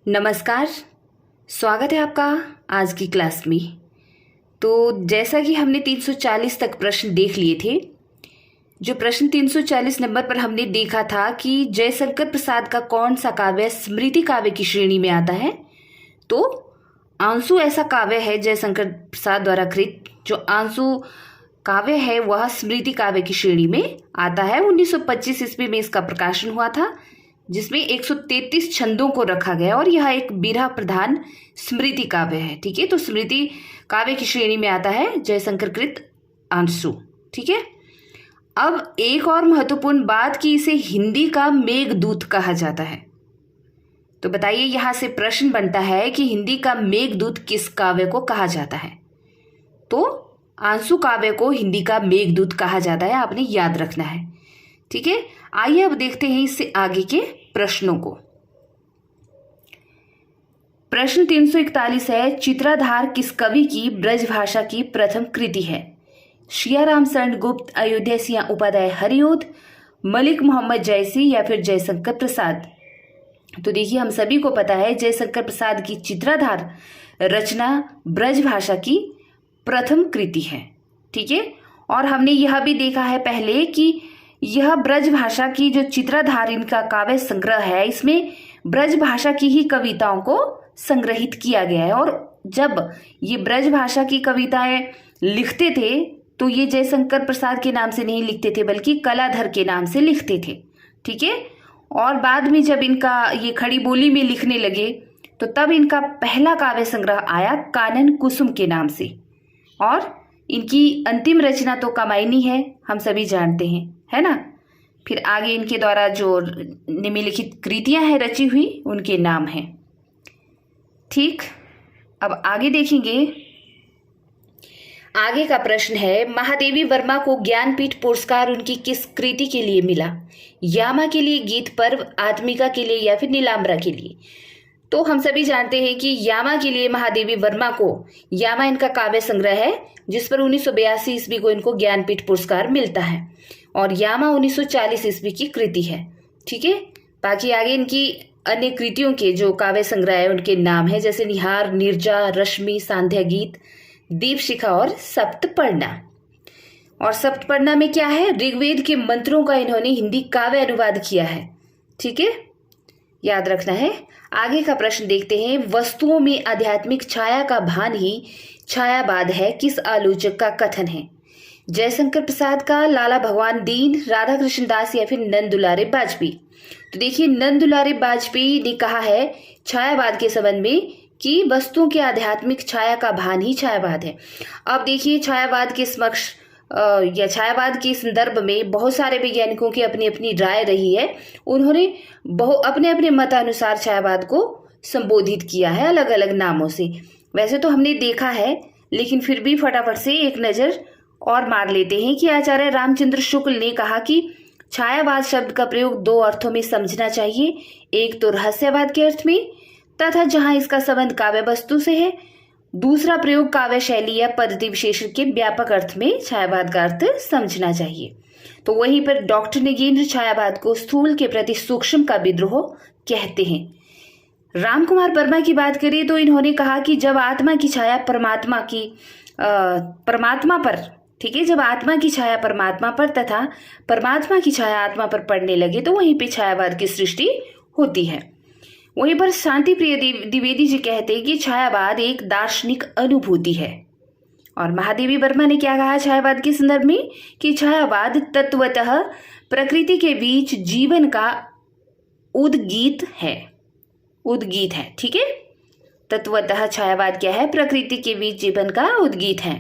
नमस्कार। स्वागत है आपका आज की क्लास में। तो जैसा कि हमने 340 तक प्रश्न देख लिए थे, जो प्रश्न 340 नंबर पर हमने देखा था कि जयशंकर प्रसाद का कौन सा काव्य स्मृति काव्य की श्रेणी में आता है। तो आंसू ऐसा काव्य है जयशंकर प्रसाद द्वारा कृत, जो आंसू काव्य है वह स्मृति काव्य की श्रेणी में आता है। 1925 ईस्वी में इसका प्रकाशन हुआ था, जिसमें 133 छंदों को रखा गया और यह एक बिरहा प्रधान स्मृति काव्य है। ठीक है, तो स्मृति काव्य की श्रेणी में आता है जयशंकर कृत आंसू। ठीक है, अब एक और महत्वपूर्ण बात कि इसे हिंदी का मेघदूत कहा जाता है। तो बताइए, यहां से प्रश्न बनता है कि हिंदी का मेघदूत किस काव्य को कहा जाता है। तो आंसू काव्य को हिंदी का मेघदूत कहा जाता है, आपने याद रखना है। ठीक है, आइए अब देखते हैं इससे आगे के प्रश्नों को। प्रश्न 341 है, चित्राधार किस कवि की ब्रजभाषा की प्रथम कृति है। सियाराम शरण गुप्त, अयोध्या सिंह उपाध्याय हरिओद, मलिक मोहम्मद जैसी या फिर जयशंकर प्रसाद। तो देखिए, हम सभी को पता है जयशंकर प्रसाद की चित्राधार रचना ब्रजभाषा की प्रथम कृति है। ठीक है, और हमने यह भी देखा है पहले कि यह ब्रजभाषा की जो चित्राधार इनका काव्य संग्रह है, इसमें ब्रजभाषा की ही कविताओं को संग्रहित किया गया है। और जब ये ब्रजभाषा की कविताएं लिखते थे तो ये जयशंकर प्रसाद के नाम से नहीं लिखते थे, बल्कि कलाधर के नाम से लिखते थे। ठीक है, और बाद में जब इनका ये खड़ी बोली में लिखने लगे तो तब इनका पहला काव्य संग्रह आया कानन कुसुम के नाम से। और इनकी अंतिम रचना तो कामायनी है, हम सभी जानते हैं, है ना। फिर आगे इनके द्वारा जो निम्नलिखित कृतियां हैं रची हुई, उनके नाम हैं। ठीक, अब आगे देखेंगे। आगे का प्रश्न है, महादेवी वर्मा को ज्ञानपीठ पुरस्कार उनकी किस कृति के लिए मिला। यामा के लिए, गीत पर्व, आत्मिका के लिए या फिर नीलाम्बरा के लिए। तो हम सभी जानते हैं कि यामा के लिए महादेवी वर्मा को, यामा इनका काव्य संग्रह है जिस पर 1982 ईस्वी को इनको ज्ञानपीठ पुरस्कार मिलता है, और यामा 1940 ईस्वी की कृति है। ठीक है, बाकी आगे इनकी अन्य कृतियों के जो काव्य संग्रह है उनके नाम है, जैसे निहार, निर्जा, रश्मि, सांध्या गीत, दीपशिखा और सप्तपर्णा। और सप्तपर्णा में क्या है, ऋग्वेद के मंत्रों का इन्होंने हिंदी काव्य अनुवाद किया है। ठीक है, याद रखना है। आगे का प्रश्न देखते हैं, वस्तुओं में आध्यात्मिक छाया का भान ही छायावाद है, किस आलोचक का कथन है। जयशंकर प्रसाद का, लाला भगवान दीन, राधा कृष्ण दास या फिर नंद दुलारे बाजपेयी। तो देखिए, नंद दुलारे बाजपेयी ने कहा है छायावाद के संबंध में कि वस्तुओं के आध्यात्मिक छाया का भान ही छायावाद है। अब देखिए, छायावाद के समक्ष या छायावाद के संदर्भ में बहुत सारे वैज्ञानिकों की अपनी अपनी राय रही है। उन्होंने अपने अपने मतानुसार छायावाद को संबोधित किया है अलग अलग नामों से। वैसे तो हमने देखा है, लेकिन फिर भी फटाफट से एक नज़र और मार लेते हैं कि आचार्य रामचंद्र शुक्ल ने कहा कि छायावाद शब्द का प्रयोग दो अर्थों में समझना चाहिए। एक तो रहस्यवाद के अर्थ में, तथा जहां इसका संबंध काव्य वस्तु से है। दूसरा प्रयोग काव्य शैली या पद्धति विशेषण के व्यापक अर्थ में छायावाद का अर्थ समझना चाहिए। तो वहीं पर डॉक्टर नेगेंद्र छायावाद को स्थूल के प्रति सूक्ष्म का विद्रोह कहते हैं। राम कुमार वर्मा की बात करें तो इन्होंने कहा कि जब आत्मा की छाया परमात्मा पर, ठीक है, जब आत्मा की छाया परमात्मा पर तथा परमात्मा की छाया आत्मा पर पड़ने लगे तो वहीं पे छायावाद की सृष्टि होती है। वहीं पर शांति प्रिय द्विवेदी जी कहते हैं कि छायावाद एक दार्शनिक अनुभूति है। और महादेवी वर्मा ने क्या कहा छायावाद के संदर्भ में कि छायावाद तत्वतः प्रकृति के बीच जीवन का उद्गीत है। उद्गीत है, ठीक है, तत्वतः छायावाद क्या है, प्रकृति के बीच जीवन का उद्गीत है।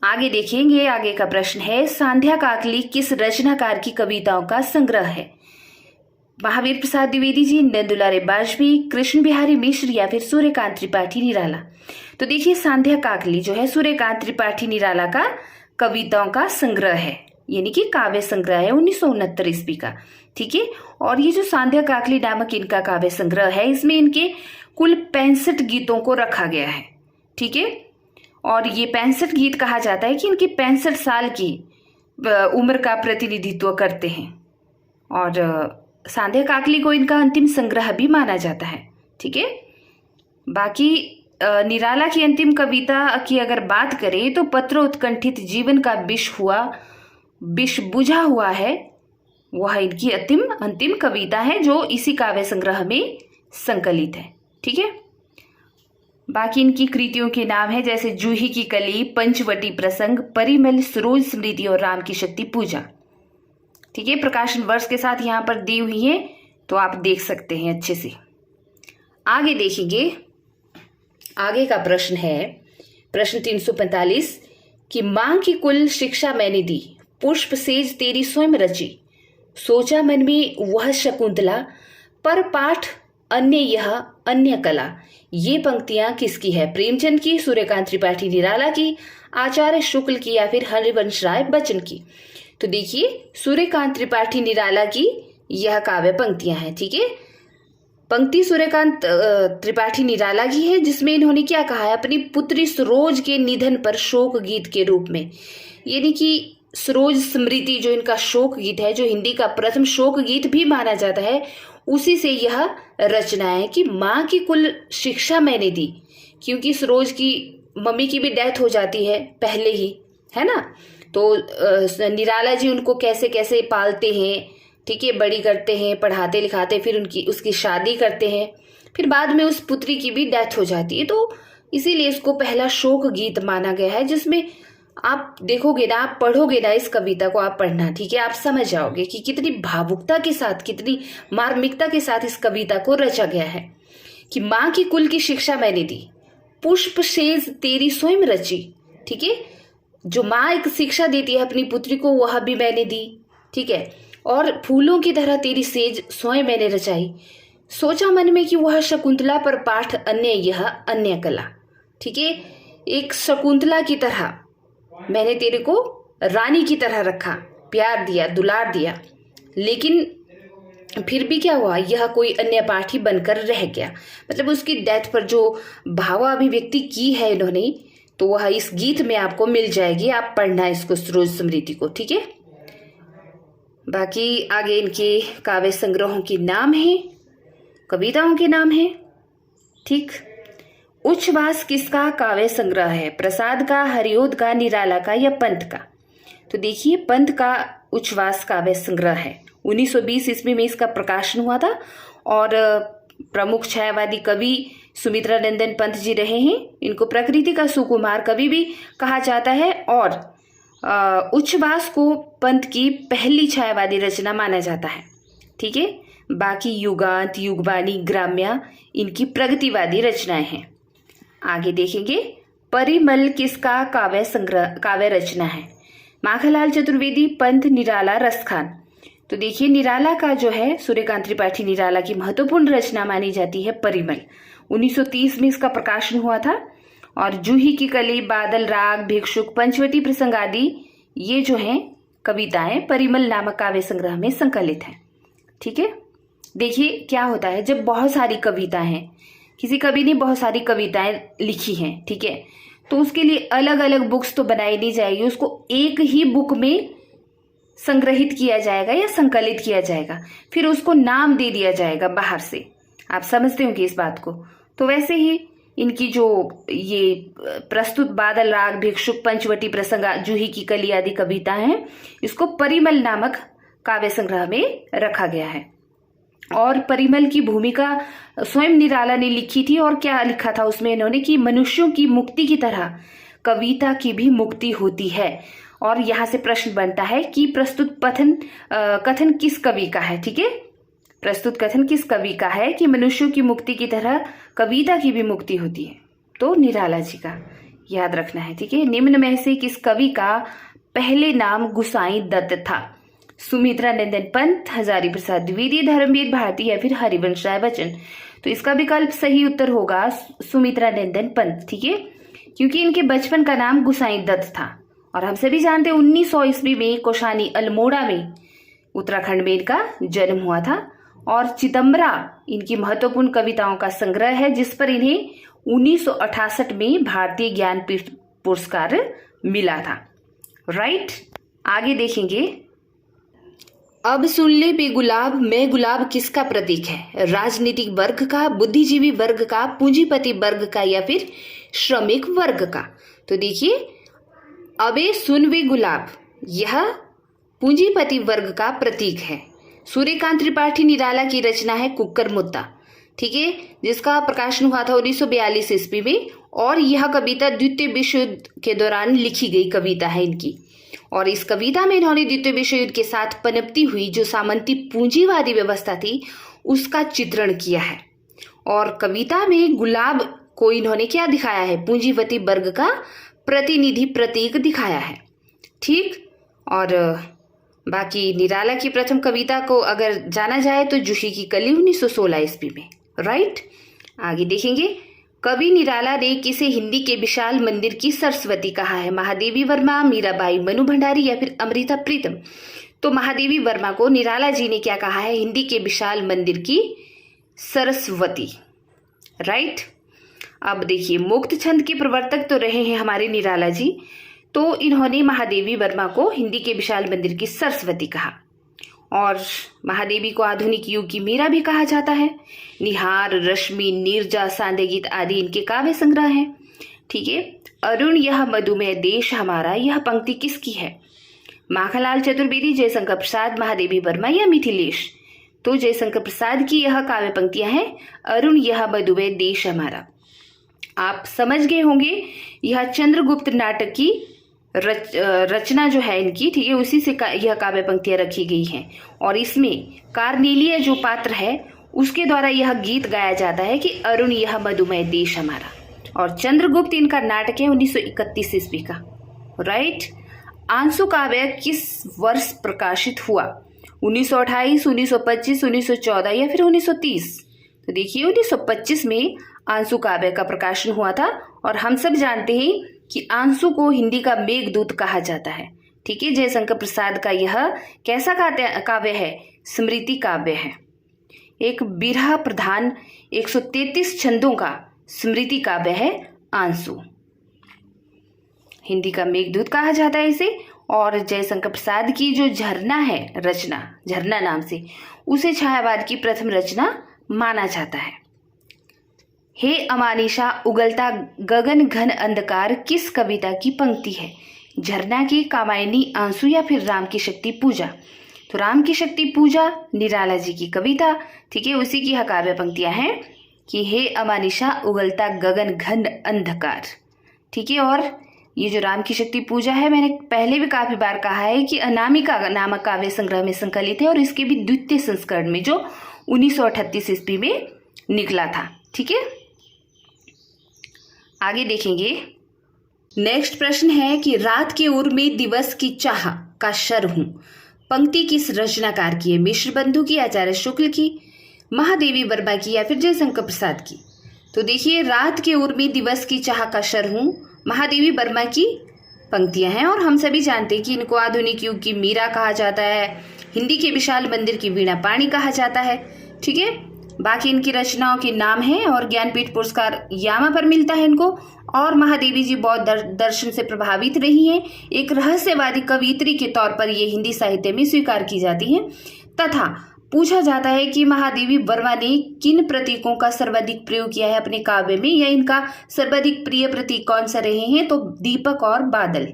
आगे देखेंगे। आगे का प्रश्न है, सांध्या काकली किस रचनाकार की कविताओं का संग्रह है। महावीर प्रसाद द्विवेदी जी, नंद दुलारे बाजपेयी, कृष्ण बिहारी मिश्र या फिर सूर्यकांत त्रिपाठी निराला। तो देखिए, सांध्या काकली जो है सूर्यकांत त्रिपाठी निराला का कविताओं का संग्रह है, यानी कि काव्य संग्रह है 1969 ईस्वी का। ठीक है, और ये जो सांध्या काकली नामक इनका काव्य संग्रह है, इसमें इनके कुल 65 गीतों को रखा गया है। ठीक है, और ये 65 गीत कहा जाता है कि इनके 65 साल की उम्र का प्रतिनिधित्व करते हैं। और सांध्या काकली को इनका अंतिम संग्रह भी माना जाता है। ठीक है, बाकी निराला की अंतिम कविता की अगर बात करें तो पत्र उत्कंठित जीवन का विष बुझा हुआ है, वह इनकी अंतिम कविता है जो इसी काव्य संग्रह में संकलित है। ठीक है, बाकी इनकी कृतियों के नाम है जैसे जूही की कली, पंचवटी प्रसंग, परिमल, सरोज स्मृति और राम की शक्ति पूजा। ठीक है, प्रकाशन वर्ष के साथ यहाँ पर दी हुई है, तो आप देख सकते हैं अच्छे से। आगे देखेंगे, आगे का प्रश्न है प्रश्न 345 कि मां की कुल शिक्षा मैंने दी, पुष्प सेज तेरी स्वयं रची, सोचा मन में वह शकुंतला, पर पाठ अन्य यह अन्य कला। ये पंक्तियां किसकी है? प्रेमचंद की, सूर्यकांत त्रिपाठी निराला की, आचार्य शुक्ल की या फिर हरिवंश राय बच्चन की? तो देखिए, सूर्यकांत त्रिपाठी निराला की यह काव्य पंक्तियां हैं। ठीक है, पंक्ति सूर्यकांत त्रिपाठी निराला की है, जिसमें इन्होंने क्या कहा है? अपनी पुत्री सरोज के निधन पर शोक गीत के रूप में, यानी कि सरोज स्मृति जो इनका शोक गीत है, जो हिंदी का प्रथम शोक गीत भी माना जाता है, उसी से यह रचना है कि माँ की कुल शिक्षा मैंने दी, क्योंकि सरोज की मम्मी की भी डेथ हो जाती है पहले ही, है ना। तो निराला जी उनको कैसे कैसे पालते हैं, ठीक है, बड़ी करते हैं, पढ़ाते लिखाते, फिर उसकी शादी करते हैं, फिर बाद में उस पुत्री की भी डेथ हो जाती है। तो इसीलिए इसको पहला शोक गीत माना गया है, जिसमें आप देखोगे ना, आप पढ़ोगे ना, इस कविता को आप पढ़ना, ठीक है, आप समझ जाओगे कि कितनी भावुकता के साथ, कितनी मार्मिकता के साथ इस कविता को रचा गया है। कि माँ की कुल की शिक्षा मैंने दी, पुष्प सेज तेरी स्वयं रची। ठीक है, जो माँ एक शिक्षा देती है अपनी पुत्री को, वह भी मैंने दी। ठीक है, और फूलों की तरह तेरी सेज स्वयं मैंने रचाई, सोचा मन में कि वह शकुंतला, पर पाठ अन्य यह अन्य कला। ठीक है, एक शकुंतला की तरह मैंने तेरे को रानी की तरह रखा, प्यार दिया, दुलार दिया, लेकिन फिर भी क्या हुआ? यह कोई अन्य पाठ ही बनकर रह गया। मतलब उसकी डेथ पर जो भावाभिव्यक्ति की है इन्होंने, तो वह इस गीत में आपको मिल जाएगी। आप पढ़ना इसको, सरोज स्मृति को। ठीक है, बाकी आगे इनके काव्य संग्रहों के नाम है, कविताओं के नाम है। ठीक, उच्छ्वास किसका काव्य संग्रह है? प्रसाद का, हरिओद का, निराला का या पंत का? तो देखिए, पंत का उच्छ्वास काव्य संग्रह है। 1920 ईस्वी में इसका प्रकाशन हुआ था, और प्रमुख छायावादी कवि सुमित्रा नंदन पंत जी रहे हैं। इनको प्रकृति का सुकुमार कवि भी कहा जाता है, और उच्छ्वास को पंत की पहली छायावादी रचना माना जाता है। ठीक है, बाकी युगांत, युगवाणी, ग्राम्या इनकी प्रगतिवादी रचनाएं हैं। आगे देखेंगे, परिमल किसका काव्य रचना है? माखनलाल चतुर्वेदी, पंत, निराला, रसखान। तो देखिए, निराला का जो है, सूर्यकांत त्रिपाठी निराला की महत्वपूर्ण रचना मानी जाती है परिमल। 1930 में इसका प्रकाशन हुआ था, और जूही की कली, बादल राग, भिक्षुक, पंचवटी प्रसंग आदि ये जो हैं कविताएं परिमल नामक काव्य संग्रह में संकलित हैं। ठीक है, देखिए क्या होता है, जब बहुत सारी कविता हैं, किसी कवि ने बहुत सारी कविताएं लिखी हैं, ठीक है, तो उसके लिए अलग अलग बुक्स तो बनाई नहीं जाएगी, उसको एक ही बुक में संग्रहित किया जाएगा या संकलित किया जाएगा, फिर उसको नाम दे दिया जाएगा बाहर से। आप समझते होंगे इस बात को। तो वैसे ही इनकी जो ये प्रस्तुत बादल राग, भिक्षुक, पंचवटी प्रसंग, जूही की कली आदि कविता हैं, इसको परिमल नामक काव्य संग्रह में रखा गया है। और परिमल की भूमिका स्वयं निराला ने लिखी थी, और क्या लिखा था उसमें इन्होंने कि मनुष्यों की मुक्ति की तरह कविता की भी मुक्ति होती है। और यहाँ से प्रश्न बनता है कि प्रस्तुत कथन किस कवि का है? ठीक है, प्रस्तुत कथन किस कवि का है कि मनुष्यों की मुक्ति की तरह कविता की भी मुक्ति होती है? तो निराला जी का, याद रखना है। ठीक है, निम्न में से किस कवि का पहले नाम गुसाई दत्त था? सुमित्रा नंदन पंत, हजारी प्रसाद द्विवेदी, धर्मवीर भारती या फिर हरिवंश राय बच्चन? तो इसका विकल्प सही उत्तर होगा सुमित्रा नंदन पंत। ठीक है, क्योंकि इनके बचपन का नाम गुसाई दत्त था, और हम सभी जानते हैं 1900 ईस्वी में कौशानी अल्मोड़ा में, उत्तराखंड में इनका जन्म हुआ था। और चिदम्बरा इनकी महत्वपूर्ण कविताओं का संग्रह है, जिस पर इन्हें 1968 में भारतीय ज्ञानपीठ पुरस्कार मिला था। राइट, आगे देखेंगे, अब सुन ले बेगुलाब मैं गुलाब किसका प्रतीक है? राजनीतिक वर्ग का, बुद्धिजीवी वर्ग का, पूंजीपति वर्ग का या फिर श्रमिक वर्ग का? तो देखिए, अबे सुन वे गुलाब यह पूंजीपति वर्ग का प्रतीक है। सूर्यकांत त्रिपाठी निराला की रचना है कुक्कर मुद्दा, ठीक है, जिसका प्रकाशन हुआ था 1942 ईस्वी में। और यह कविता द्वितीय विश्व युद्ध के दौरान लिखी गई कविता है इनकी। और इस कविता में इन्होंने द्वितीय विश्व युद्ध के साथ पनपती हुई जो सामंती पूंजीवादी व्यवस्था थी उसका चित्रण किया है। और कविता में गुलाब को इन्होंने क्या दिखाया है? पूंजीपति वर्ग का प्रतिनिधि प्रतीक दिखाया है, ठीक। और बाकी निराला की प्रथम कविता को अगर जाना जाए तो जूही की कली 1916 ईस्वी में, राइट। आगे देखेंगे, कवि निराला ने किसे हिंदी के विशाल मंदिर की सरस्वती कहा है? महादेवी वर्मा, मीराबाई, मनु भंडारी या फिर अमृता प्रीतम? तो महादेवी वर्मा को निराला जी ने क्या कहा है? हिंदी के विशाल मंदिर की सरस्वती, राइट। अब देखिए, मुक्त छंद के प्रवर्तक तो रहे हैं हमारे निराला जी, तो इन्होंने महादेवी वर्मा को हिंदी के विशाल मंदिर की सरस्वती कहा। और महादेवी को आधुनिक युग की मीरा भी कहा जाता है। निहार, रश्मि, नीरजा, सांदे गीत आदि इनके काव्य संग्रह हैं, ठीक है। अरुण यह मधुमेह देश हमारा, यह पंक्ति किसकी है? माखनलाल चतुर्वेदी, जयशंकर प्रसाद, महादेवी वर्मा या मिथिलेश? तो जयशंकर प्रसाद की यह काव्य पंक्तियां हैं, अरुण यह मधुमेह देश हमारा। आप समझ गए होंगे, यह चंद्रगुप्त नाटक की रचना जो है इनकी, ठीक है, उसी से यह काव्य पंक्तियां रखी गई हैं। और इसमें कार्नेलिया जो पात्र है उसके द्वारा यह गीत गाया जाता है कि अरुण यह मधुमेह देश हमारा। और चंद्रगुप्त इनका नाटक है 1931 ईस्वी का, राइट। आंसू काव्य किस वर्ष प्रकाशित हुआ? 1928, 1925, 1914 या फिर 1930? तो देखिए, 1925 में आंसू काव्य का प्रकाशन हुआ था। और हम सब जानते हैं कि आंसू को हिंदी का मेघदूत कहा जाता है, ठीक है। जयशंकर प्रसाद का यह कैसा काव्य है? स्मृति काव्य है, एक बिरहा प्रधान 133 छंदों का स्मृति काव्य है आंसू। हिंदी का मेघदूत कहा जाता है इसे। और जयशंकर प्रसाद की जो झरना है रचना, झरना नाम से, उसे छायावाद की प्रथम रचना माना जाता है। हे अमानिशा उगलता गगन घन अंधकार किस कविता की पंक्ति है? झरना की, कामायनी, आंसू या फिर राम की शक्ति पूजा? तो राम की शक्ति पूजा निराला जी की कविता, ठीक है, उसी की यह काव्य पंक्तियां हैं कि हे अमानिशा उगलता गगन घन अंधकार, ठीक है। और ये जो राम की शक्ति पूजा है, मैंने पहले भी काफी बार कहा है कि अनामिका नामक काव्य संग्रह में संकलित है और इसके भी द्वितीय संस्करण में जो 1938 ईस्वी में निकला था, ठीक है। आगे देखेंगे, नेक्स्ट प्रश्न है कि रात के उर्मी दिवस की चाह का शर हूं पंक्ति किस रचनाकार की है? मिश्र बंधु की, आचार्य शुक्ल की, महादेवी वर्मा की या फिर जयशंकर प्रसाद की? तो देखिए, रात के उर्मी दिवस की चाह का शर हूं महादेवी वर्मा की पंक्तियां हैं। और हम सभी जानते हैं कि इनको आधुनिक युग की मीरा कहा जाता है, हिंदी के विशाल मंदिर की वीणा पाणी कहा जाता है, ठीक है। बाकी इनकी रचनाओं के नाम हैं और ज्ञानपीठ पुरस्कार यामा पर मिलता है इनको। और महादेवी जी बौद्ध दर्शन से प्रभावित रही हैं। एक रहस्यवादी कवियत्री के तौर पर ये हिंदी साहित्य में स्वीकार की जाती हैं। तथा पूछा जाता है कि महादेवी वर्मा ने किन प्रतीकों का सर्वाधिक प्रयोग किया है अपने काव्य में, या इनका सर्वाधिक प्रिय प्रतीक कौन सा रहे हैं? तो दीपक और बादल,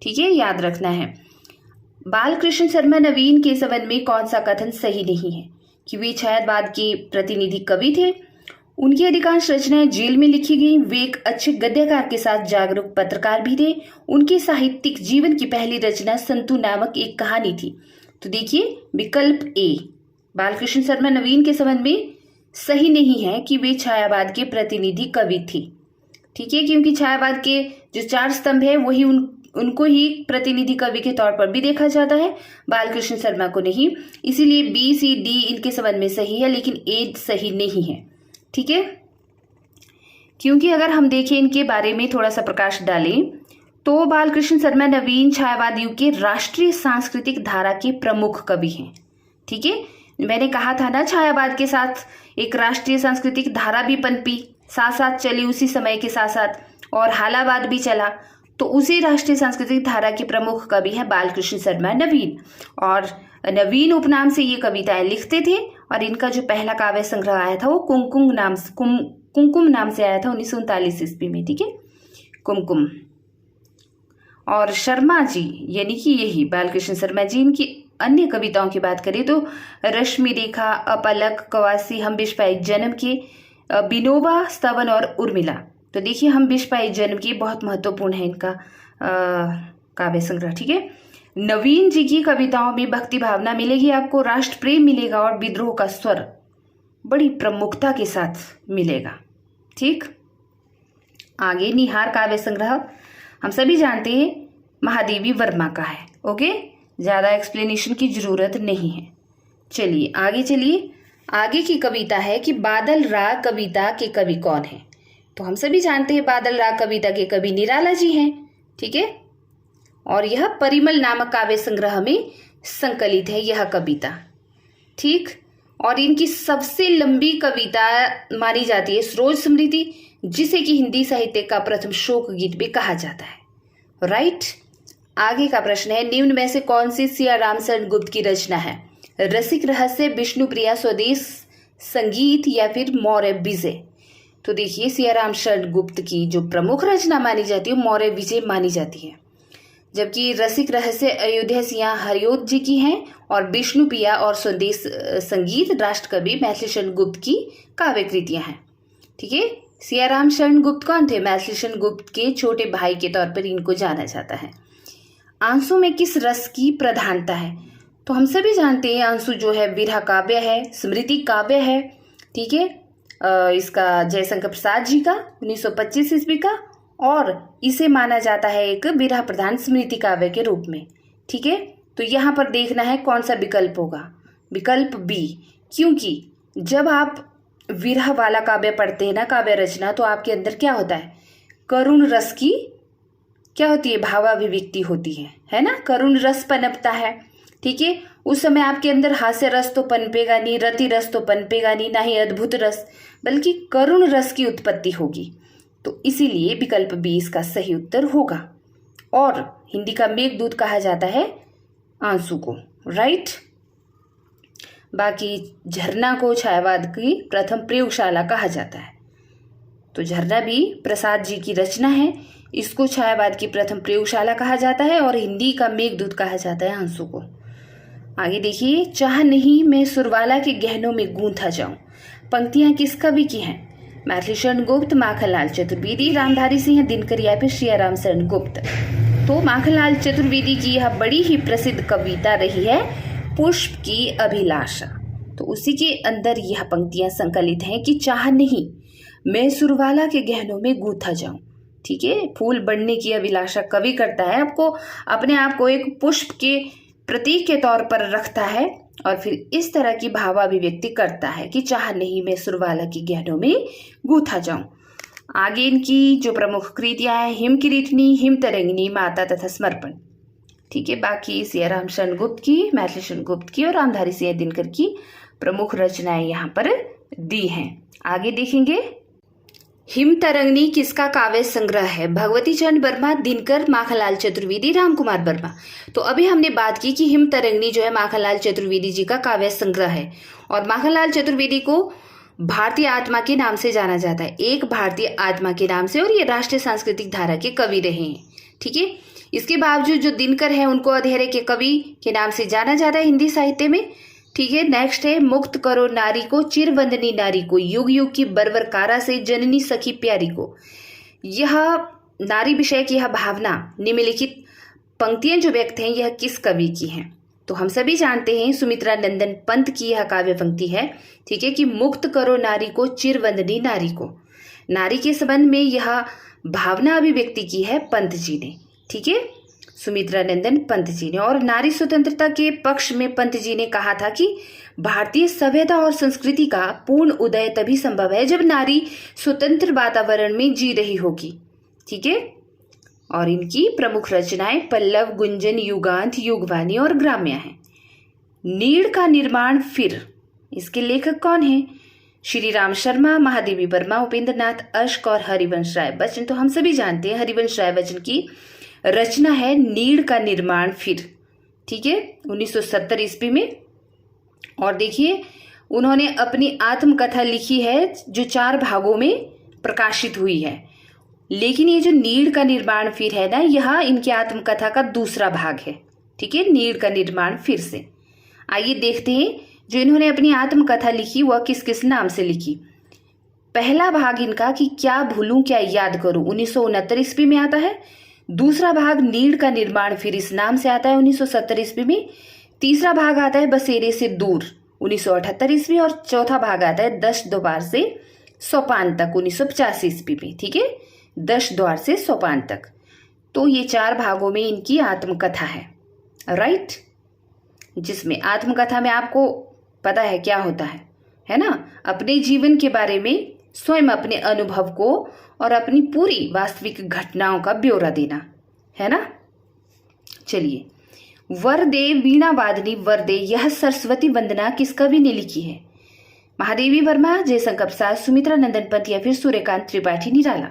ठीक है, याद रखना है। बालकृष्ण शर्मा नवीन के संबंध में कौन सा कथन सही नहीं है? कि वे छायावाद के प्रतिनिधि कवि थे, उनकी अधिकांश रचनाएं जेल में लिखी गई, वे एक अच्छे गद्यकार के साथ जागरूक पत्रकार भी थे, उनके साहित्यिक जीवन की पहली रचना संतु नामक एक कहानी थी। तो देखिए, विकल्प ए बालकृष्ण शर्मा नवीन के संबंध में सही नहीं है कि वे छायावाद के प्रतिनिधि कवि थे, ठीक है, क्योंकि छायावाद के जो चार स्तंभ है वही उनको ही प्रतिनिधि कवि के तौर पर भी देखा जाता है, बालकृष्ण शर्मा को नहीं। इसीलिए बी, सी, डी इनके संबंध में सही है, लेकिन ए सही नहीं है, ठीक है। क्योंकि अगर हम देखें इनके बारे में थोड़ा सा प्रकाश डालें तो बालकृष्ण शर्मा नवीन छायावाद युग के राष्ट्रीय सांस्कृतिक धारा के प्रमुख कवि हैं, ठीक है। मैंने कहा था ना, छायावाद के साथ एक राष्ट्रीय सांस्कृतिक धारा भी पनपी, साथ साथ चली उसी समय के साथ साथ, और हालावाद भी चला। तो उसी राष्ट्रीय सांस्कृतिक धारा के प्रमुख कवि हैं बालकृष्ण शर्मा नवीन। और नवीन उपनाम से ये कविताएं लिखते थे और इनका जो पहला काव्य संग्रह आया था वो कुमकुम नाम से आया था 1939 ईस्वी में। ठीक है, कुमकुम। और शर्मा जी यानी कि यही बालकृष्ण शर्मा जी, इनकी अन्य कविताओं की बात करें तो रश्मि रेखा, अपलक, कवासी, हम विश्व एक जन्म के, बिनोबा, स्तवन और उर्मिला। तो देखिए हम विश्व एक जन्म की बहुत महत्वपूर्ण है इनका काव्य संग्रह। ठीक है, नवीन जी की कविताओं में भक्ति भावना मिलेगी आपको, राष्ट्र प्रेम मिलेगा और विद्रोह का स्वर बड़ी प्रमुखता के साथ मिलेगा। ठीक, आगे निहार काव्य संग्रह हम सभी जानते हैं महादेवी वर्मा का है। ओके, ज्यादा एक्सप्लेनेशन की जरूरत नहीं है। चलिए आगे चलिए, आगे की कविता है कि बादल राग कविता के कवि कौन है। तो हम सभी जानते हैं बादल राग कविता के कवि निराला जी हैं। ठीक है, और यह परिमल नामक काव्य संग्रह में संकलित है यह कविता। ठीक, और इनकी सबसे लंबी कविता मानी जाती है सरोज स्मृति, जिसे कि हिंदी साहित्य का प्रथम शोक गीत भी कहा जाता है। राइट, आगे का प्रश्न है निम्न में से कौन सी सिया रामचरण गुप्त की रचना है? रसिक रहस्य, विष्णुप्रिया, स्वदेश संगीत या फिर मौर्य विजय। तो देखिए सिया रामचरण गुप्त की जो प्रमुख रचना मानी जाती है मौर्य विजय मानी जाती है, जबकि रसिक रहस्य अयोध्या सिया हरिओत जी की हैं और विष्णुप्रिया और स्वदेश संगीत राष्ट्रकवि मैथिलीशरण गुप्त की काव्य कृतियां हैं। ठीक है, सियाराम शरण गुप्त कौन थे? मैथिलीशरण गुप्त के छोटे भाई के तौर पर इनको जाना जाता है। आंसू में किस रस की प्रधानता है? तो हम सभी जानते हैं आंसू जो है विरह काव्य है, स्मृति काव्य है। ठीक है, इसका जयशंकर प्रसाद जी का 1925 ईस्वी का, और इसे माना जाता है एक विरह प्रधान स्मृति काव्य के रूप में। ठीक है, तो यहाँ पर देखना है कौन सा विकल्प होगा। विकल्प बी, क्योंकि जब आप विरह वाला काव्य पढ़ते हैं ना, काव्य रचना, तो आपके अंदर क्या होता है? करुण रस की क्या होती है? भावाभिव्यक्ति होती है ना, करुण रस पनपता है। ठीक है, उस समय आपके अंदर हास्य रस तो पनपेगा नहीं, रति रस तो पनपेगा नहीं, ना ही अद्भुत रस, बल्कि करुण रस की उत्पत्ति होगी। तो इसीलिए विकल्प बी इसका सही उत्तर होगा। और हिंदी का मेघदूत कहा जाता है आंसू को। राइट, बाकी झरना को छायावाद की प्रथम प्रयोगशाला कहा जाता है। तो झरना भी प्रसाद जी की रचना है, इसको छायावाद की प्रथम प्रयोगशाला कहा जाता है, और हिंदी का मेघदूत कहा जाता है आंसू को। आगे देखिए, चाह नहीं मैं सुरवाला के गहनों में गूंथा जाऊं। पंक्तियां किस कवि की हैं? मैथिलीशरण गुप्त, माखनलाल चतुर्वेदी, रामधारी सिंह दिनकर या फिर सियाराम शरण गुप्त। तो माखनलाल चतुर्वेदी की यह बड़ी ही प्रसिद्ध कविता रही है पुष्प की अभिलाषा। तो उसी के अंदर यह पंक्तियां संकलित हैं कि चाह नहीं मैं सुरवाला के गहनों में गूंथा जाऊं। ठीक है, फूल बढ़ने की अभिलाषा कवि करता है, आपको अपने आप को एक पुष्प के प्रतीक के तौर पर रखता है और फिर इस तरह की भावाभिव्यक्ति करता है कि चाह नहीं मैं सुरवाला के गहनों में गूंथा जाऊं। आगे इनकी जो प्रमुख कृतियां हैं हिम किरीटनी, हिम तरंगिनी, माता तथा समर्पण। ठीक है, बाकी सियाराम शरण गुप्त की, मैथिलीशरण गुप्त की और रामधारी सिंह दिनकर की प्रमुख रचनाएं यहाँ पर दी हैं। आगे देखेंगे, हिम तरंगिनी किसका काव्य संग्रह है? भगवती चरण वर्मा, दिनकर, माखनलाल चतुर्वेदी, रामकुमार वर्मा। तो अभी हमने बात की कि हिम तरंगिनी जो है माखनलाल चतुर्वेदी जी का काव्य संग्रह है, और माखनलाल चतुर्वेदी को भारतीय आत्मा के नाम से जाना जाता है, एक भारतीय आत्मा के नाम से, और ये राष्ट्रीय सांस्कृतिक धारा के कवि रहे हैं। ठीक है, इसके बावजूद जो दिनकर है उनको अधेरे के कवि के नाम से जाना जाता है हिंदी साहित्य में। ठीक है, नेक्स्ट है मुक्त करो नारी को, चिरवंदनी नारी को, युग युग की बरबर कारा से जननी सखी प्यारी को। यह नारी विषय की यह भावना निम्नलिखित पंक्तियां जो व्यक्त हैं यह किस कवि की हैं? तो हम सभी जानते हैं सुमित्रा नंदन पंत की यह काव्य पंक्ति है। ठीक है, कि मुक्त करो नारी को, चिरवंदनी नारी को। नारी के संबंध में यह भावना अभिव्यक्ति की है पंत जी ने। ठीक है, सुमित्रा नंदन पंत जी ने। और नारी स्वतंत्रता के पक्ष में पंत जी ने कहा था कि भारतीय सभ्यता और संस्कृति का पूर्ण उदय तभी संभव है जब नारी स्वतंत्र वातावरण में जी रही होगी। ठीक है, और इनकी प्रमुख रचनाएं पल्लव, गुंजन, युगांत, युगवाणी और ग्राम्य हैं। नीड़ का निर्माण फिर, इसके लेखक कौन है? श्री राम शर्मा, महादेवी वर्मा, उपेंद्र नाथ अश्क और हरिवंश राय बच्चन। तो हम सभी जानते हैं हरिवंश राय बच्चन की रचना है नीड़ का निर्माण फिर। ठीक है, 1970 ईस्वी में। और देखिए उन्होंने अपनी आत्मकथा लिखी है जो 4 भागों में प्रकाशित हुई है। लेकिन ये जो नीड़ का निर्माण फिर है ना, यह इनकी आत्मकथा का दूसरा भाग है। ठीक है, नीड़ का निर्माण फिर से। आइए देखते हैं जो इन्होंने अपनी आत्मकथा लिखी वह किस किस नाम से लिखी। पहला भाग इनका कि क्या भूलूं क्या याद करूं, 1969 ईस्वी में आता है। दूसरा भाग नीड़ का निर्माण फिर इस नाम से आता है 1970 ईस्वी में। तीसरा भाग आता है बसेरे से दूर 1978 ईस्वी। और चौथा भाग आता है 10 द्वार से सोपान तक 1985 ईस्वी में। ठीक है, 10 द्वार से सोपान तक। तो ये 4 भागों में इनकी आत्मकथा है, राइट। जिसमें आत्मकथा में आपको पता है क्या होता है ना, अपने जीवन के बारे में स्वयं अपने अनुभव को और अपनी पूरी वास्तविक घटनाओं का ब्यौरा देना, है ना। चलिए, वरदे वीणा वादनी वरदे, यह सरस्वती वंदना किस कवि ने लिखी है? महादेवी वर्मा, जयशंकर प्रसाद, सुमित्रा नंदन पंत या फिर सूर्यकांत त्रिपाठी निराला।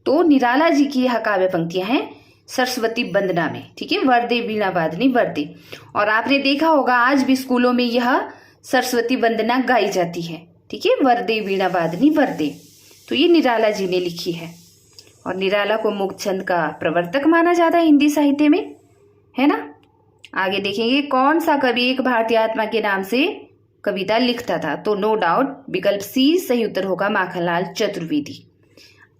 तो निराला जी की यह काव्य पंक्तियां हैं सरस्वती वंदना में। ठीक है, वरदे वीणा वादनी वरदे। और आपने देखा होगा आज भी स्कूलों में यह सरस्वती वंदना गाई जाती है। ठीक है, वरदे वीणा वादनी वरदे। तो ये निराला जी ने लिखी है। और निराला को मुक्तछंद का प्रवर्तक माना जाता है हिंदी साहित्य में, है ना। आगे देखेंगे कौन सा कवि एक भारतीय आत्मा के नाम से कविता लिखता था। तो नो डाउट विकल्प सी सही उत्तर होगा, माखनलाल चतुर्वेदी।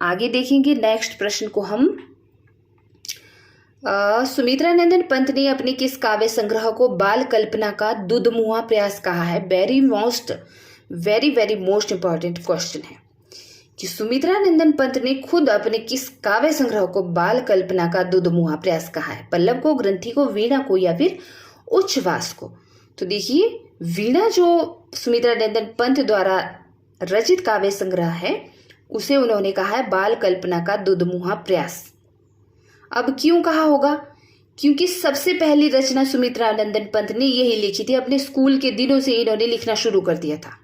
आगे देखेंगे नेक्स्ट प्रश्न को हम। सुमित्रा नंदन पंत ने अपने किस काव्य संग्रह को बाल कल्पना का दुधमुहा प्रयास कहा है? Very very most important question है कि सुमित्रा नंदन पंत ने खुद अपने किस काव्य संग्रह को बाल कल्पना का दुधमुहा प्रयास कहा है? पल्लव को, ग्रंथि को, वीणा को या फिर उच्छ्वास को? तो देखिए, वीणा जो सुमित्रा नंदन पंत द्वारा रचित काव्य संग्रह है उसे उन्होंने कहा है बाल कल्पना का दुधमुहा प्रयास। अब क्यों कहा होगा? क्योंकि सबसे पहली रचना सुमित्रा नंदन पंत ने यही लिखी थी। अपने स्कूल के दिनों से इन्होंने लिखना शुरू कर दिया था।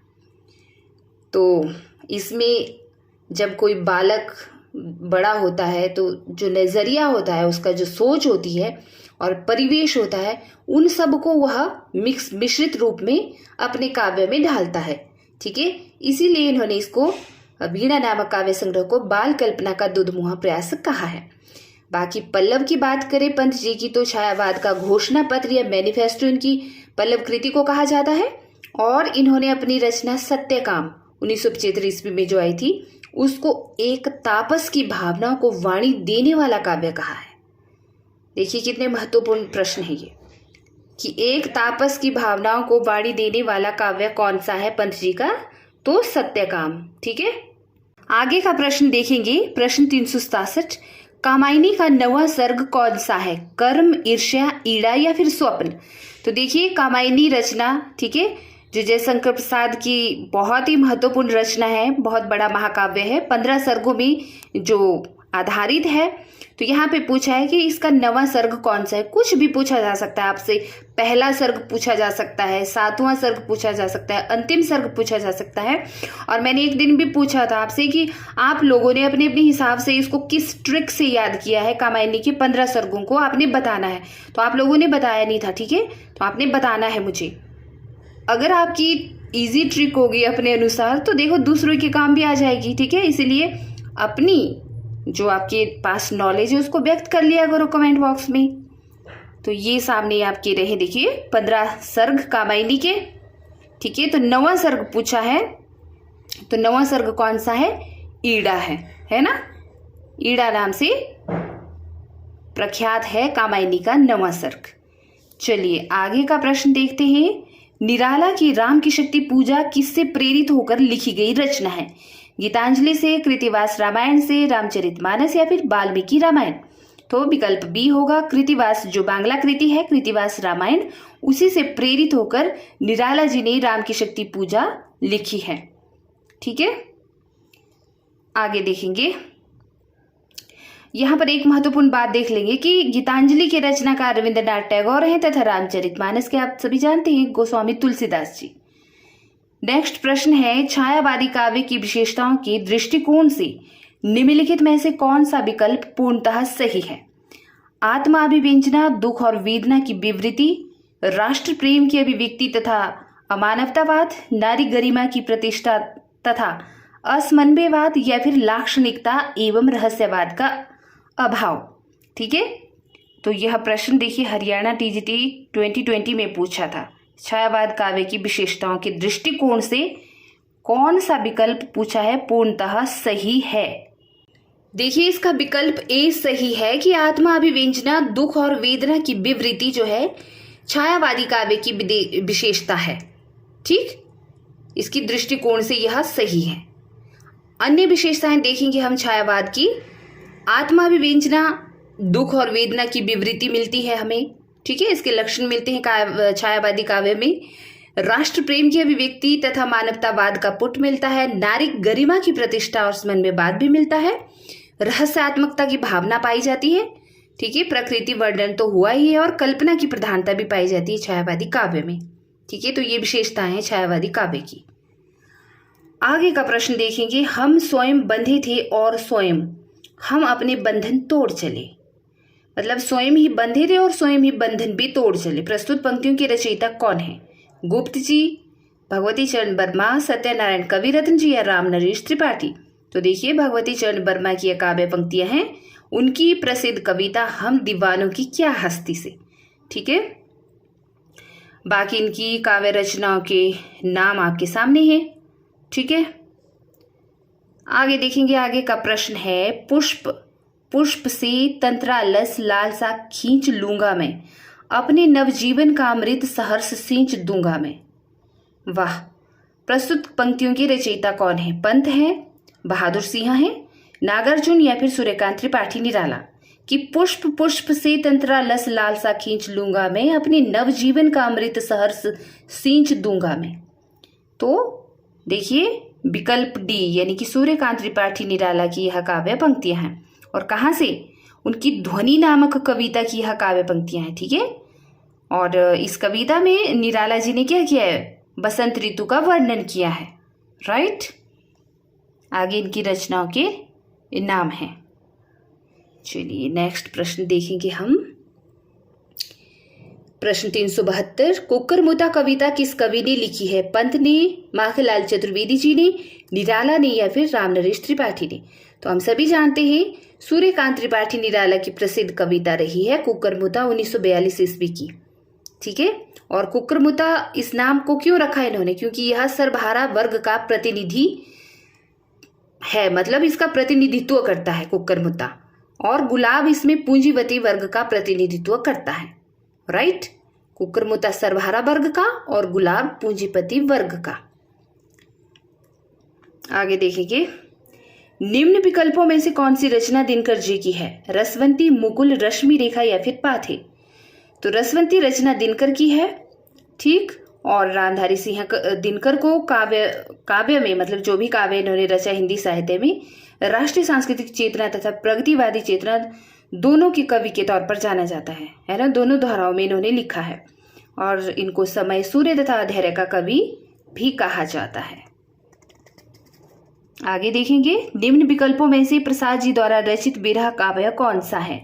तो इसमें जब कोई बालक बड़ा होता है तो जो नजरिया होता है, उसका जो सोच होती है और परिवेश होता है, उन सब को वह मिश्रित रूप में अपने काव्य में ढालता है। ठीक है, इसीलिए इन्होंने इसको वीणा नामक काव्य संग्रह को बाल कल्पना का दुधमुहा प्रयास कहा है। बाकी पल्लव की बात करें पंत जी की, तो छायावाद का घोषणा पत्र या मैनिफेस्टो इनकी पल्लव कृति को कहा जाता है। और इन्होंने अपनी रचना सत्यकाम 1975 ईस्वी में जो आई थी उसको एक तापस की भावनाओं को वाणी देने वाला काव्य कहा है। देखिए कितने महत्वपूर्ण प्रश्न है ये कि एक तापस की भावनाओं को वाणी देने वाला काव्य कौन सा है पंत जी का? तो सत्यकाम। ठीक है, आगे का प्रश्न देखेंगे। प्रश्न 367, कामायनी का नवा सर्ग कौन सा है? कर्म, ईर्ष्या, ईड़ा या फिर स्वप्न? तो देखिए कामायनी रचना, ठीक है, जो जयशंकर प्रसाद की बहुत ही महत्वपूर्ण रचना है, बहुत बड़ा महाकाव्य है, 15 सर्गों में जो आधारित है। तो यहाँ पे पूछा है कि इसका नवा सर्ग कौन सा है। कुछ भी पूछा जा सकता है आपसे, पहला सर्ग पूछा जा सकता है, 7वां सर्ग पूछा जा सकता है, अंतिम सर्ग पूछा जा सकता है। और मैंने एक दिन भी पूछा था आपसे कि आप लोगों ने अपने अपने हिसाब से इसको किस ट्रिक से याद किया है, कामायनी के 15 सर्गों को आपने बताना है। तो आप लोगों ने बताया नहीं था, ठीक है, तो आपने बताना है मुझे। अगर आपकी इजी ट्रिक होगी अपने अनुसार तो देखो दूसरों के काम भी आ जाएगी। ठीक है, इसीलिए अपनी जो आपके पास नॉलेज है उसको व्यक्त कर लिया करो कमेंट बॉक्स में। तो ये सामने आपके रहे, देखिए 15 सर्ग कामायनी के। ठीक है, तो 9वां सर्ग पूछा है, तो 9वां सर्ग कौन सा है? ईड़ा है ना। ईड़ा नाम से प्रख्यात है कामायनी का 9वां सर्ग। चलिए आगे का प्रश्न देखते हैं। निराला की राम की शक्ति पूजा किससे प्रेरित होकर लिखी गई रचना है? गीतांजलि से, कृतिवास रामायण से, रामचरितमानस या फिर वाल्मीकि रामायण? तो विकल्प बी होगा, कृतिवास जो बांग्ला कृति है, कृतिवास रामायण, उसी से प्रेरित होकर निराला जी ने राम की शक्ति पूजा लिखी है। ठीक है, आगे देखेंगे। यहां पर एक महत्वपूर्ण बात देख लेंगे कि गीतांजलि के रचनाकार रविंद्रनाथ टैगोर हैं तथा रामचरितमानस के आप सभी जानते हैं गोस्वामी तुलसीदास जी। नेक्स्ट प्रश्न है, छायावादी काव्य की विशेषताओं के दृष्टिकोण से निम्नलिखित में से कौन सा विकल्प पूर्णतः सही है? आत्माभिव्यंजना, दुख और वेदना की विवृति, राष्ट्र प्रेम की अभिव्यक्ति तथा अमानवतावाद, नारी गरिमा की प्रतिष्ठा तथा असमन्वयवाद या फिर लाक्षणिकता एवं रहस्यवाद का अभाव। ठीक है, तो यह प्रश्न देखिए हरियाणा टीजीटी 2020 में पूछा था। छायावाद काव्य की विशेषताओं के दृष्टिकोण से कौन सा विकल्प पूछा है पूर्णतः सही है? देखिए इसका विकल्प ए सही है कि आत्मा अभिव्यंजना, दुख और वेदना की विवृत्ति जो है छायावादी काव्य की विशेषता है। ठीक, इसकी दृष्टिकोण से यह सही है। अन्य विशेषताएं देखेंगे हम छायावाद की। आत्मा अभिव्यंजना, दुख और वेदना की विवृत्ति मिलती है हमें। ठीक है, इसके लक्षण मिलते हैं छायावादी काव्य में। राष्ट्र प्रेम की अभिव्यक्ति तथा मानवतावाद का पुट मिलता है। नारी गरिमा की प्रतिष्ठा और समन्वयवाद भी मिलता है। रहस्यात्मकता की भावना पाई जाती है। ठीक है, प्रकृति वर्णन तो हुआ ही है और कल्पना की प्रधानता भी पाई जाती है छायावादी काव्य में। ठीक है, तो ये विशेषताएं हैं छायावादी काव्य की। आगे का प्रश्न देखेंगे, हम स्वयं बंधे थे और स्वयं हम अपने बंधन तोड़ चले। मतलब स्वयं ही बंधे थे और स्वयं ही बंधन भी तोड़ चले। प्रस्तुत पंक्तियों के रचयिता कौन है? गुप्त जी, भगवती चरण वर्मा, सत्यनारायण कविरत्न जी या राम नरेश त्रिपाठी? तो देखिए भगवती चरण वर्मा की यह काव्य पंक्तियां हैं। उनकी प्रसिद्ध कविता हम दीवानों की क्या हस्ती से। ठीक है, बाकी इनकी काव्य रचनाओं के नाम आपके सामने हैं। ठीक है, आगे देखेंगे। आगे का प्रश्न है, पुष्प पुष्प से तंत्रालस लालसा खींच लूंगा मैं, अपने नवजीवन का अमृत सहर्ष सींच दूंगा मैं। वाह, प्रस्तुत पंक्तियों के रचयिता कौन है? पंत है, बहादुर सिंह है, नागार्जुन या फिर सूर्यकांत त्रिपाठी निराला? कि पुष्प पुष्प से तंत्रालस लालसा खींच लूंगा मैं, अपने नवजीवन का अमृत सहर्ष सींच दूंगा मैं। तो देखिए विकल्प डी यानी कि सूर्यकांत त्रिपाठी निराला की यह काव्य पंक्तियां हैं। और कहाँ से? उनकी ध्वनि नामक कविता की यह काव्य पंक्तियां हैं। ठीक है, और इस कविता में निराला जी ने क्या किया है? बसंत ऋतु का वर्णन किया है। राइट, आगे इनकी रचनाओं के नाम हैं। चलिए नेक्स्ट प्रश्न देखेंगे हम। प्रश्न 372, कुक्कुरमुता कविता किस कवि ने लिखी है? पंत ने, माखनलाल चतुर्वेदी जी ने, निराला ने या फिर राम नरेश त्रिपाठी ने? तो हम सभी जानते हैं सूर्यकांत त्रिपाठी निराला की प्रसिद्ध कविता रही है कुक्कुरमुता 1942 ईस्वी की। ठीक है, और कुक्कुरमुता इस नाम को क्यों रखा इन्होंने? क्योंकि यह सर्वहारा वर्ग का प्रतिनिधि है, मतलब इसका प्रतिनिधित्व करता है कुक्कुरमुता, और गुलाब इसमें पूंजीवती वर्ग का प्रतिनिधित्व करता है। राइट, कुक्कुरमुता सर्वहारा वर्ग का और गुलाब पूंजीपति वर्ग का। आगे देखेंगे, निम्न विकल्पों में से कौन सी रचना दिनकर जी की है? रसवंती, मुकुल, रश्मि रेखा या फिर पाथे? तो रसवंती रचना दिनकर की है। ठीक, और रामधारी सिंह दिनकर को काव्य में, मतलब जो भी काव्य इन्होंने रचा हिंदी साहित्य में, राष्ट्रीय सांस्कृतिक चेतना तथा प्रगतिवादी चेतना दोनों के कवि के तौर पर जाना जाता है ना। दोनों धाराओं में इन्होंने लिखा है और इनको समय सूर्य तथा धैर्य का कवि भी कहा जाता है। आगे देखेंगे, निम्न विकल्पों में से प्रसाद जी द्वारा रचित विरह काव्य कौन सा है?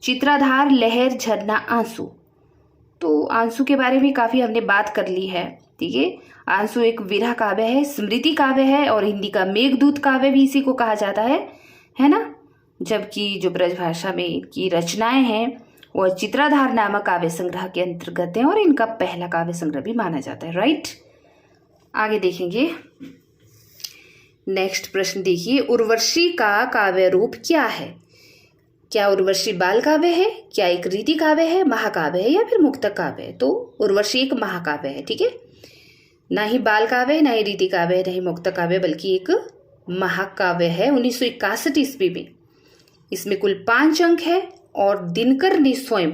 चित्राधार, लहर, झरना, आंसू? तो आंसू के बारे में काफी हमने बात कर ली है। ठीक है, आंसू एक विरह काव्य है, स्मृति काव्य है, और हिंदी का मेघदूत काव्य भी इसी को कहा जाता है ना। जबकि जो ब्रजभाषा में इनकी रचनाएं हैं वह चित्राधार नामक काव्य संग्रह के अंतर्गत है और इनका पहला काव्य संग्रह भी माना जाता है। राइट, आगे देखेंगे। नेक्स्ट प्रश्न देखिए, उर्वशी का काव्य रूप क्या है? क्या उर्वशी बाल काव्य है, क्या एक रीति काव्य है, महाकाव्य है या फिर मुक्तक काव्य है? तो उर्वशी एक महाकाव्य है। ठीक है, ना ही बाल काव्य है, ना ही रीति काव्य है, ना ही मुक्तक काव्य, बल्कि एक महाकाव्य है। 1961 ईस्वी में इसमें कुल 5 अंक है और दिनकर ने स्वयं,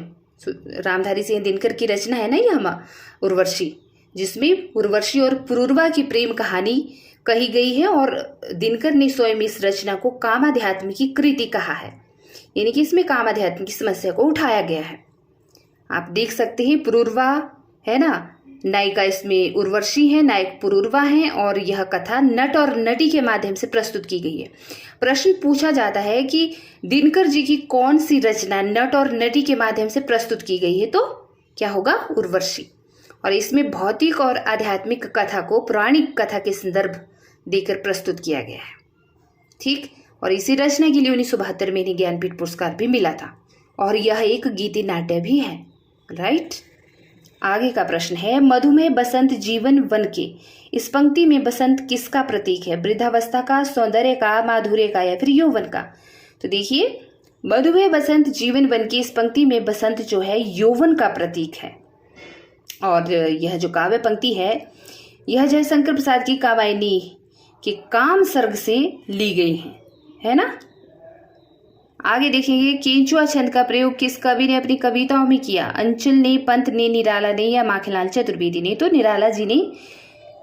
रामधारी सिंह दिनकर की रचना है ना यह उर्वशी, जिसमें उर्वशी और पुरूरवा की प्रेम कहानी कही गई है और दिनकर ने स्वयं इस रचना को कामाध्यात्म की कृति कहा है, यानी कि इसमें कामाध्यात्म की समस्या को उठाया गया है। आप देख सकते हैं पुरूरवा है ना, नायिका इसमें उर्वशी है, नायक पुरूरवा है, और यह कथा नट और नटी के माध्यम से प्रस्तुत की गई है। प्रश्न पूछा जाता है कि दिनकर जी की कौन सी रचना नट और नटी के माध्यम से प्रस्तुत की गई है? तो क्या होगा? उर्वशी। और इसमें भौतिक और आध्यात्मिक कथा को पौराणिक कथा के संदर्भ देकर प्रस्तुत किया गया है। ठीक, और इसी रचना के लिए 1972 में इन्हें ज्ञानपीठ पुरस्कार भी मिला था और यह एक गीति नाट्य भी है। राइट। आगे का प्रश्न है, मधुमेह बसंत जीवन वन के इस पंक्ति में बसंत किसका प्रतीक है? वृद्धावस्था का, सौंदर्य का, माधुर्य का या फिर यौवन का? तो देखिए, मधुमेह बसंत जीवन वन की इस पंक्ति में बसंत जो है यौवन का प्रतीक है। और यह जो काव्य पंक्ति है यह जयशंकर प्रसाद की कावायनी के काम सर्ग से ली गई है ना। आगे देखेंगे, केंचुआ छंद का प्रयोग किस कवि ने अपनी कविताओं में किया? अंचल ने, पंत ने, निराला ने या माखनलाल चतुर्वेदी ने? तो निराला जी ने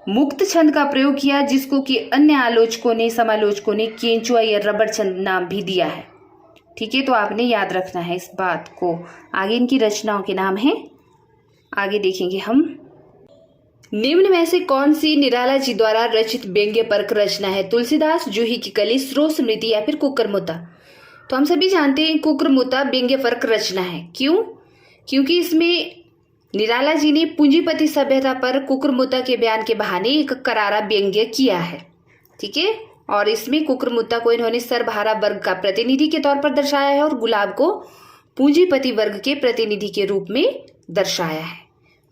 मुक्त छंद का प्रयोग किया, जिसको कि अन्य आलोचकों ने, समालोचकों ने केंचुआ या रबड़ छंद नाम भी दिया है। ठीक है, तो आपने याद रखना है इस बात को। आगे इनकी रचनाओं के नाम हैं। आगे देखेंगे हम, निम्न में से कौन सी निराला जी द्वारा रचित व्यंग्य परक रचना है? तुलसीदास, जूही की कली, स्रोत स्मृति या फिर कुकरमुत्ता? तो हम सभी जानते हैं कुकरमुत्ता व्यंग्य परक रचना है। क्यों? क्योंकि इसमें निराला जी ने पूंजीपति सभ्यता पर कुकरमुत्ता के बयान के बहाने एक करारा व्यंग्य किया है। ठीक है, और इसमें कुकरमुत्ता को इन्होंने सर्वहारा वर्ग का प्रतिनिधि के तौर पर दर्शाया है और गुलाब को पूंजीपति वर्ग के प्रतिनिधि के रूप में दर्शाया है।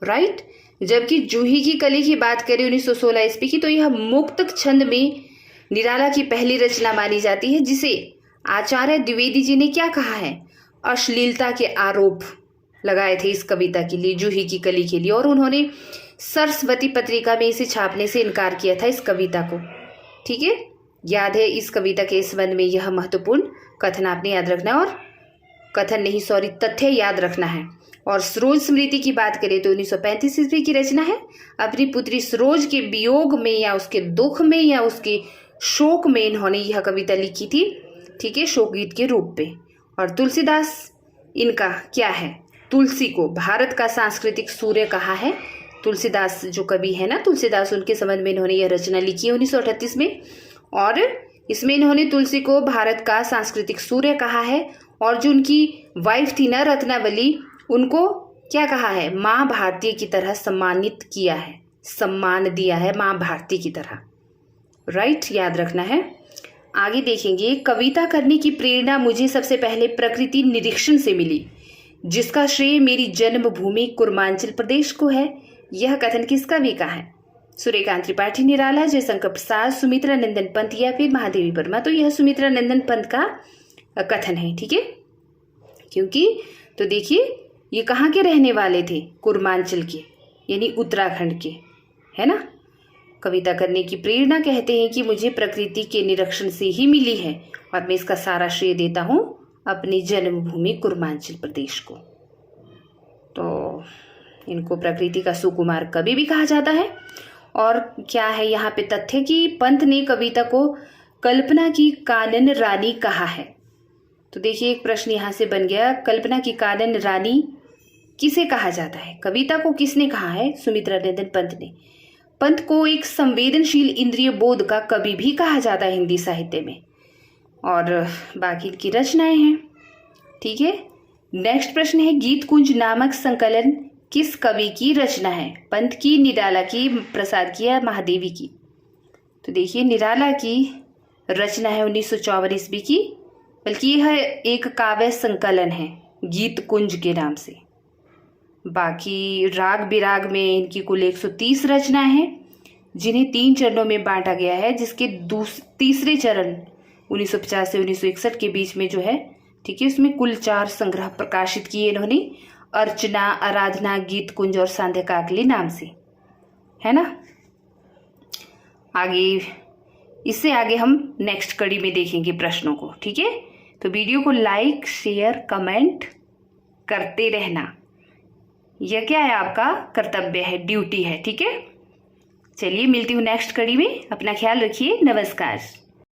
राइट। जबकि जूही की कली की बात करें 1916 ईस्वी की, तो यह मुक्तक छंद में निराला की पहली रचना मानी जाती है, जिसे आचार्य द्विवेदी जी ने क्या कहा है? अश्लीलता के आरोप लगाए थे इस कविता के लिए, जूही की कली के लिए, और उन्होंने सरस्वती पत्रिका में इसे छापने से इनकार किया था इस कविता को। ठीक है, याद है इस कविता के संबंध में यह महत्वपूर्ण कथन आपने याद रखना है, और कथन नहीं सॉरी तथ्य याद रखना है। और सरोज स्मृति की बात करें तो 1935 ईस्वी की रचना है। अपनी पुत्री सरोज के वियोग में या उसके दुख में या उसके शोक में इन्होंने यह कविता लिखी थी। ठीक है, शोक गीत के रूप में। और तुलसीदास इनका क्या है? तुलसी को भारत का सांस्कृतिक सूर्य कहा है। तुलसीदास जो कवि है ना, तुलसीदास, उनके संबंध में इन्होंने यह रचना लिखी है 1938 में, और इसमें इन्होंने तुलसी को भारत का सांस्कृतिक सूर्य कहा है। और जो उनकी वाइफ थी ना रत्नावली, उनको क्या कहा है? माँ भारती की तरह सम्मानित किया है, सम्मान दिया है माँ भारती की तरह। राइट, याद रखना है। आगे देखेंगे, कविता करने की प्रेरणा मुझे सबसे पहले प्रकृति निरीक्षण से मिली, जिसका श्रेय मेरी जन्मभूमि कुर्मांचल प्रदेश को है। यह कथन किस कवि का है? सूर्यकांत त्रिपाठी, निराला, जयशंकर प्रसाद, सुमित्रा नंदन पंत या फिर महादेवी वर्मा? तो यह सुमित्रा नंदन पंत का कथन है। ठीक है, क्योंकि तो देखिए ये कहाँ के रहने वाले थे? कुर्मांचल के, यानी उत्तराखंड के, है ना। कविता करने की प्रेरणा कहते हैं कि मुझे प्रकृति के निरीक्षण से ही मिली है, और मैं इसका सारा श्रेय देता हूँ अपनी जन्मभूमि कुर्मांचल प्रदेश को। तो इनको प्रकृति का सुकुमार कवि भी कहा जाता है। और क्या है यहाँ पे तथ्य कि पंत ने कविता को कल्पना की कानन रानी कहा है। तो देखिए एक प्रश्न यहाँ से बन गया, कल्पना की कानन रानी किसे कहा जाता है? कविता को किसने कहा है? सुमित्रा नंदन पंत ने। पंत को एक संवेदनशील इंद्रिय बोध का कवि भी कहा जाता है हिंदी साहित्य में। और बाकी इनकी रचनाएं हैं। ठीक है, नेक्स्ट प्रश्न है, गीत कुंज नामक संकलन किस कवि की रचना है? पंत की, निराला की, प्रसाद की या महादेवी की? तो देखिए निराला की रचना है 1954 ईस्वी की, बल्कि यह एक काव्य संकलन है गीत कुंज के नाम से। बाकी राग बिराग में इनकी कुल 130 रचनाएं हैं, जिन्हें 3 चरणों में बांटा गया है, जिसके तीसरे चरण 1950 से 1961 के बीच में जो है, ठीक है, उसमें कुल 4 संग्रह प्रकाशित किए इन्होंने, अर्चना, आराधना, गीत कुंज और सांध्य काकली नाम से, है ना। आगे इससे आगे हम नेक्स्ट कड़ी में देखेंगे प्रश्नों को। ठीक है, तो वीडियो को लाइक, शेयर, कमेंट करते रहना, यह क्या है? आपका कर्तव्य है, ड्यूटी है। ठीक है, चलिए मिलती हूँ नेक्स्ट कड़ी में। अपना ख्याल रखिए। नमस्कार।